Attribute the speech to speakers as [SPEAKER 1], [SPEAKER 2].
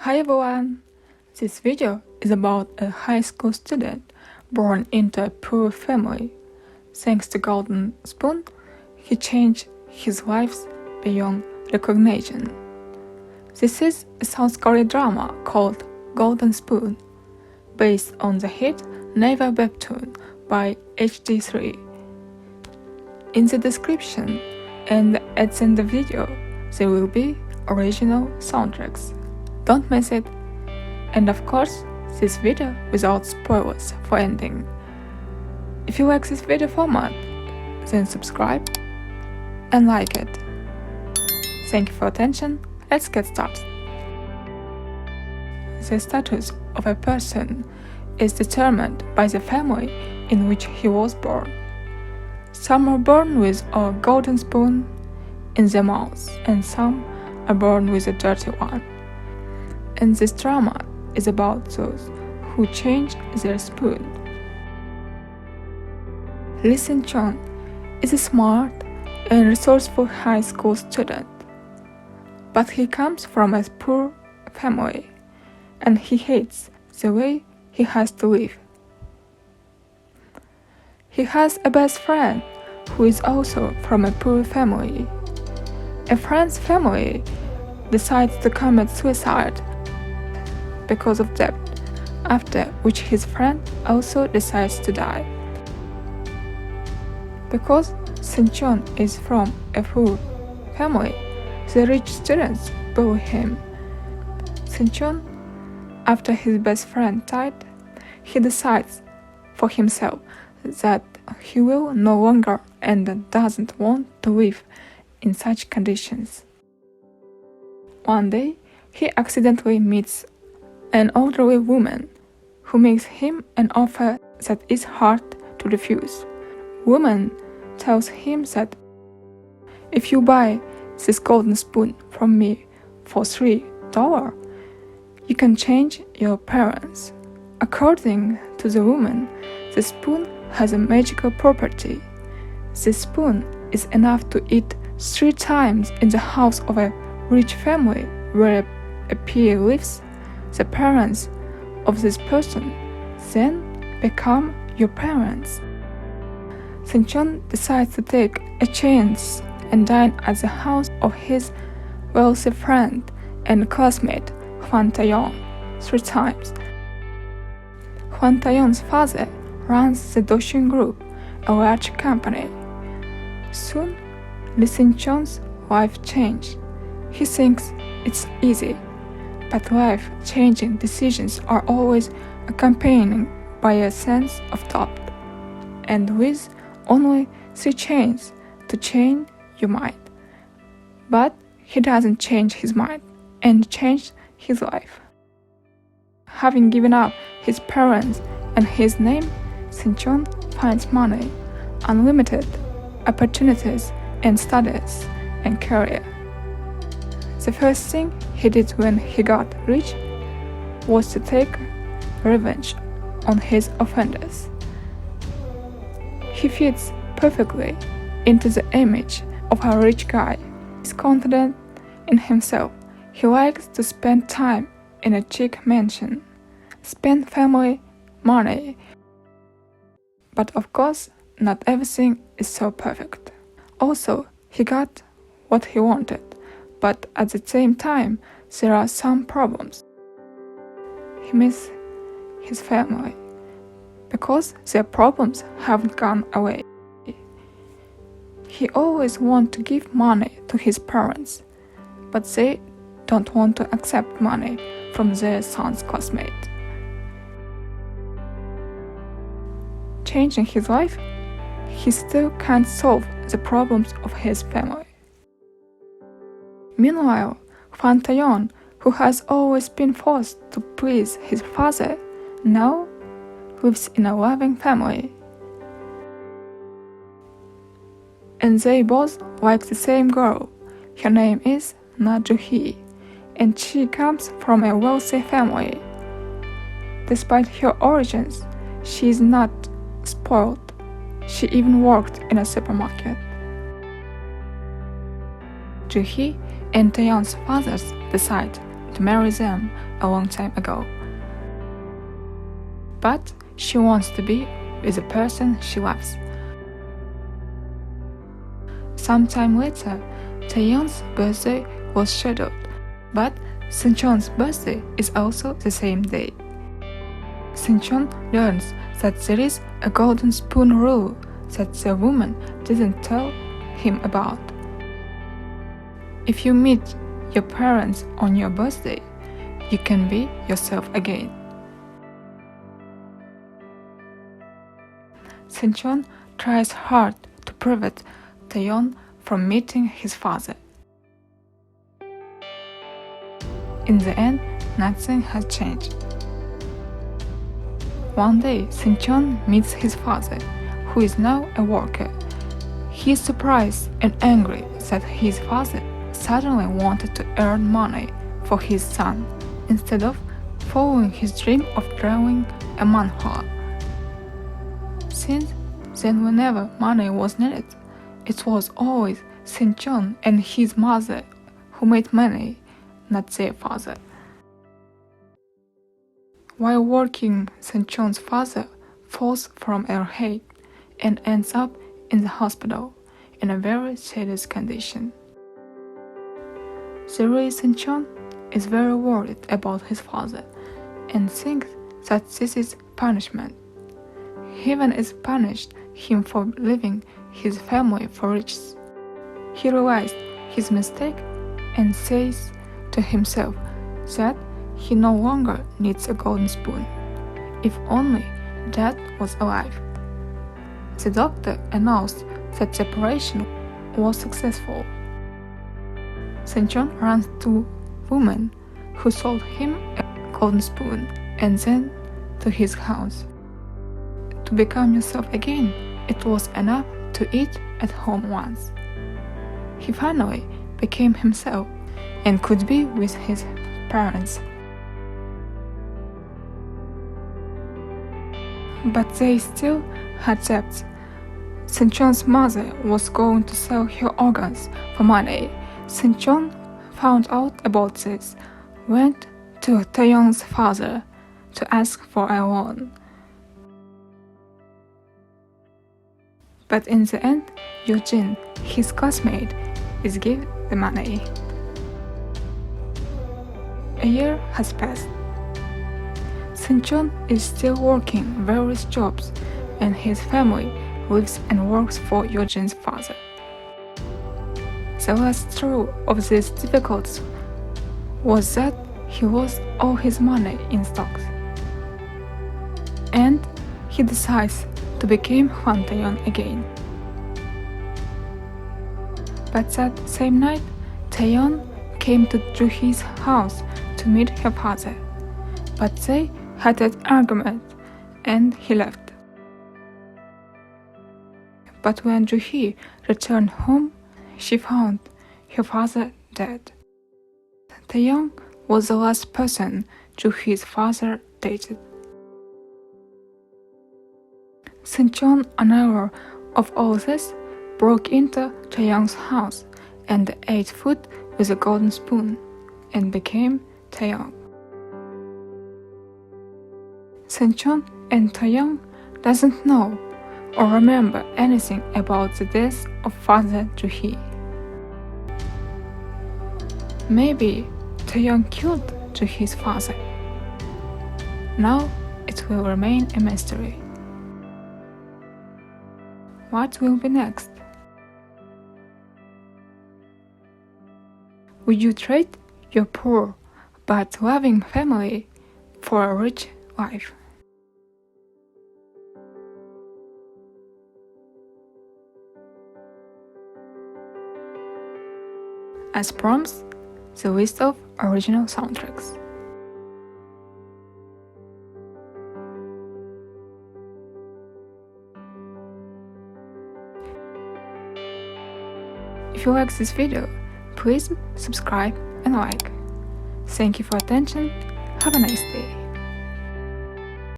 [SPEAKER 1] Hi everyone! This video is about a high school student born into a poor family. Thanks to Golden Spoon, he changed his life beyond recognition. This is a South Korean drama called Golden Spoon, based on the hit Naver webtoon by HD3. In the description and at the end of the video, there will be original soundtracks. Don't miss it. And of course, this video without spoilers for ending. If you like this video format, then subscribe and like it. Thank you for attention. Let's get started. The status of a person is determined by the family in which he was born. Some are born with a golden spoon in their mouth, and some are born with a dirty one. And this drama is about those who change their spoon. Lee Seung Sheon is a smart and resourceful high school student, but he comes from a poor family, and he hates the way he has to live. He has a best friend who is also from a poor family. A friend's family decides to commit suicide because of debt, after which his friend also decides to die. Because Seung Sheon is from a poor family, the rich students bully him. Seung Sheon, after his best friend died, he decides for himself that he will no longer and doesn't want to live in such conditions. One day, he accidentally meets an elderly woman who makes him an offer that is hard to refuse. Woman tells him that if you buy this golden spoon from me for $3, you can change your parents. According to the woman, the spoon has a magical property. This spoon is enough to eat 3 times in the house of a rich family where a peer lives. The parents of this person then become your parents. Seung Sheon decides to take a chance and dine at the house of his wealthy friend and classmate Hwan Tae-yeon 3 times. Hwan Tae-yeon's father runs the Doshun Group, a large company. Soon, Lee Seung Sheon's life changes. He thinks it's easy, but life-changing decisions are always accompanied by a sense of doubt. And with only 3 chances to change your mind. But he doesn't change his mind and change his life. Having given up his parents and his name, Seung Sheon finds money, unlimited opportunities in studies and career. The first thing he did when he got rich was to take revenge on his offenders. He fits perfectly into the image of a rich guy. He's confident in himself. He likes to spend time in a chic mansion, spend family money. But of course, not everything is so perfect. Also, he got what he wanted, but at the same time, there are some problems. He misses his family because their problems haven't gone away. He always wants to give money to his parents, but they don't want to accept money from their son's classmate. Changing his life, he still can't solve the problems of his family. Meanwhile, Hwan Tae-yeon, who has always been forced to please his father, now lives in a loving family. And they both like the same girl. Her name is Na Joo-hee, and she comes from a wealthy family. Despite her origins, she is not spoiled. She even worked in a supermarket. Joo-hee and Taeyeon's fathers decide to marry them a long time ago. But she wants to be with the person she loves. Sometime later, Taeyeon's birthday was scheduled, but Seungcheon's birthday is also the same day. Seungcheon learns that there is a golden spoon rule that the woman didn't tell him about. If you meet your parents on your birthday, you can be yourself again. Seungcheon tries hard to prevent Taeyeon from meeting his father. In the end, nothing has changed. One day, Seungcheon meets his father, who is now a worker. He is surprised and angry that his father suddenly wanted to earn money for his son instead of following his dream of drawing a manhwa. Since then, whenever money was needed, it was always Seungcheon and his mother who made money, not their father. While working, Seungcheon's father falls from a height and ends up in the hospital in a very serious condition. Lee Seung Sheon is very worried about his father and thinks that this is punishment. Heaven is punished him for leaving his family for riches. He realized his mistake and says to himself that he no longer needs a golden spoon. If only Dad was alive. The doctor announced that the operation was successful. Seungcheon runs to a woman who sold him a golden spoon and then to his house. To become yourself again, it was enough to eat at home once. He finally became himself and could be with his parents. But they still had debts. Seungcheon's mother was going to sell her organs for money. Seungcheon found out about this, went to Taeyeon's father to ask for a loan. But in the end, Yoojin, his classmate, is given the money. A year has passed. Seungcheon is still working various jobs, and his family lives and works for Yoojin's father. The last straw of these difficulties was that he lost all his money in stocks. And he decides to become Hwan Taeyeon again. But that same night, Taeyeon came to Joo-hee's house to meet her father. But they had an argument and he left. But when Joo-hee returned home, she found her father dead. Taeyeon was the last person Joo-hee's father dated. Seungcheon, unaware of all this, broke into Taeyeon's house and ate food with a golden spoon and became Taeyeon. Seungcheon and Taeyeon doesn't know or remember anything about the death of father Joo-hee. Maybe Taeyeon killed Joo-hee's father. Now it will remain a mystery. What will be next? Would you trade your poor but loving family for a rich life? As promised, the list of original soundtracks. If you like this video, please subscribe and like. Thank you for attention. Have a nice day.